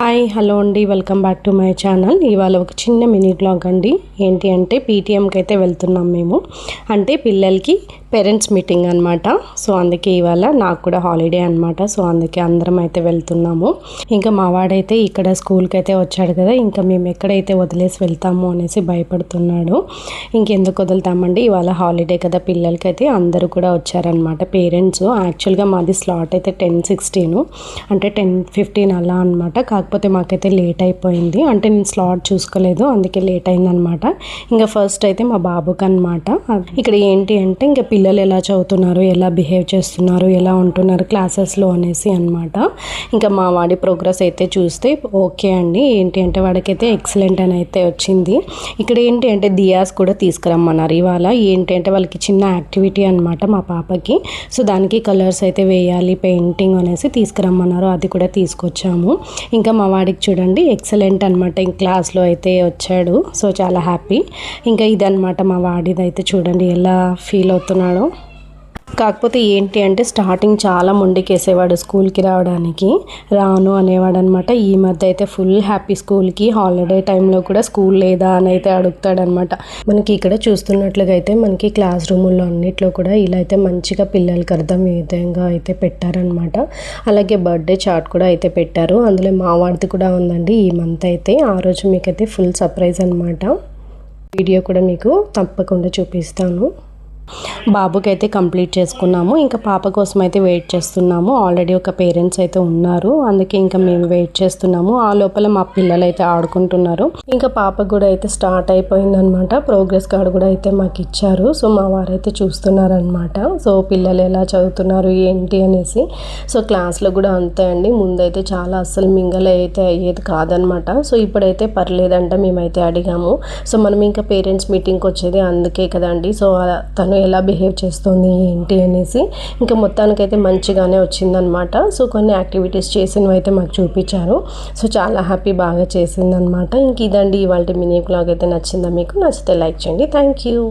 Hi hello అండి, welcome back to my channel. ఇవాళ ఒక చిన్న మినీ బ్లాగ్ అండి. ఏంటి అంటే పీటీఎంకి అయితే వెళ్తున్నాం మేము. అంటే పిల్లలకి పేరెంట్స్ మీటింగ్ అనమాట. సో అందుకే ఇవాళ నాకు కూడా హాలిడే అనమాట. సో అందుకే అందరం అయితే వెళ్తున్నాము. ఇంకా మా వాడైతే ఇక్కడ స్కూల్కి అయితే వచ్చాడు కదా, ఇంకా మేము ఎక్కడైతే వదిలేసి వెళ్తాము అనేసి భయపడుతున్నాడు. ఇంకెందుకు వదులుతామండి, ఇవాళ హాలిడే కదా పిల్లలకి. అయితే అందరూ కూడా వచ్చారనమాట పేరెంట్స్. యాక్చువల్గా మాది స్లాట్ అయితే 10:16 అంటే 10:15 అలా అనమాట. కాకపోతే మాకైతే లేట్ అయిపోయింది, అంటే నేను స్లాట్ చూసుకోలేదు, అందుకే లేట్ అయిందనమాట. ఇంకా ఫస్ట్ అయితే మా బాబుకి అనమాట. ఇక్కడ ఏంటి అంటే ఇంకా పిల్లలు ఎలా చదువుతున్నారు, ఎలా బిహేవ్ చేస్తున్నారు, ఎలా ఉంటున్నారు క్లాసెస్లో అనేసి అనమాట. ఇంకా మా వాడి ప్రోగ్రెస్ అయితే చూస్తే ఓకే అండి. ఏంటి అంటే వాడికైతే ఎక్సలెంట్ అని అయితే వచ్చింది. ఇక్కడ ఏంటి అంటే దియాస్ కూడా తీసుకురమ్మన్నారు ఇవాళ. ఏంటి అంటే వాళ్ళకి చిన్న యాక్టివిటీ అనమాట మా పాపకి. సో దానికి కలర్స్ అయితే వేయాలి, పెయింటింగ్ అనేసి తీసుకురమ్మన్నారు, అది కూడా తీసుకొచ్చాము. ఇంకా మా వాడికి చూడండి ఎక్సలెంట్ అనమాట, ఇంక క్లాస్లో అయితే వచ్చాడు. సో చాలా హ్యాపీ. ఇంకా ఇదనమాట మా వాడిదైతే చూడండి ఎలా ఫీల్ అవుతున్నాడో. కాకపోతే ఏంటి అంటే స్టార్టింగ్ చాలా మొండికేసేవాడు స్కూల్కి రావడానికి, రాను అనేవాడు అనమాట. ఈ మధ్య అయితే ఫుల్ హ్యాపీ. స్కూల్కి హాలిడే టైంలో కూడా స్కూల్ లేదా అని అయితే అడుగుతాడనమాట. మనకి ఇక్కడ చూస్తున్నట్లుగా అయితే మనకి క్లాస్ రూముల్లో అన్నిట్లో కూడా ఇలా అయితే మంచిగా పిల్లలకి అర్థం విధంగా అయితే పెట్టారనమాట. అలాగే బర్త్డే చార్ట్ కూడా అయితే పెట్టారు. అందులో మా వాడిది కూడా ఉందండి ఈ మంత్ అయితే. ఆ రోజు మీకైతే ఫుల్ సర్ప్రైజ్ అనమాట. వీడియో కూడా మీకు తప్పకుండా చూపిస్తాను. బాబుకి అయితే కంప్లీట్ చేసుకున్నాము. ఇంకా పాప కోసం అయితే వెయిట్ చేస్తున్నాము. ఆల్రెడీ ఒక పేరెంట్స్ అయితే ఉన్నారు, అందుకే ఇంకా మేము వెయిట్ చేస్తున్నాము. ఆ లోపల మా పిల్లలు అయితే ఆడుకుంటున్నారు. ఇంకా పాపకు కూడా అయితే స్టార్ట్ అయిపోయింది అనమాట. ప్రోగ్రెస్ కార్డు కూడా అయితే మాకు ఇచ్చారు. సో మా వారైతే చూస్తున్నారనమాట. సో పిల్లలు ఎలా చదువుతున్నారు ఏంటి అనేసి. సో క్లాస్లో కూడా అంతే అండి. ముందైతే చాలా అస్సలు మింగల్ అయితే అయ్యేది కాదనమాట. సో ఇప్పుడైతే పర్లేదంట, మేమైతే అడిగాము. సో మనం ఇంకా పేరెంట్స్ మీటింగ్కి వచ్చేది అందుకే కదండి. సో తను ఎలా బిహేవ్ చేస్తుంది ఏంటి అనేసి. ఇంకా మొత్తానికైతే మంచిగానే వచ్చిందనమాట. సో కొన్ని యాక్టివిటీస్ చేసినవి అయితే మాకు చూపించారు. సో చాలా హ్యాపీ, బాగా చేసిందనమాట. ఇంక ఇదండి ఇవాళ మినీ బ్లాగ్ అయితే. నచ్చిందా మీకు? నచ్చితే లైక్ చేయండి. Thank you.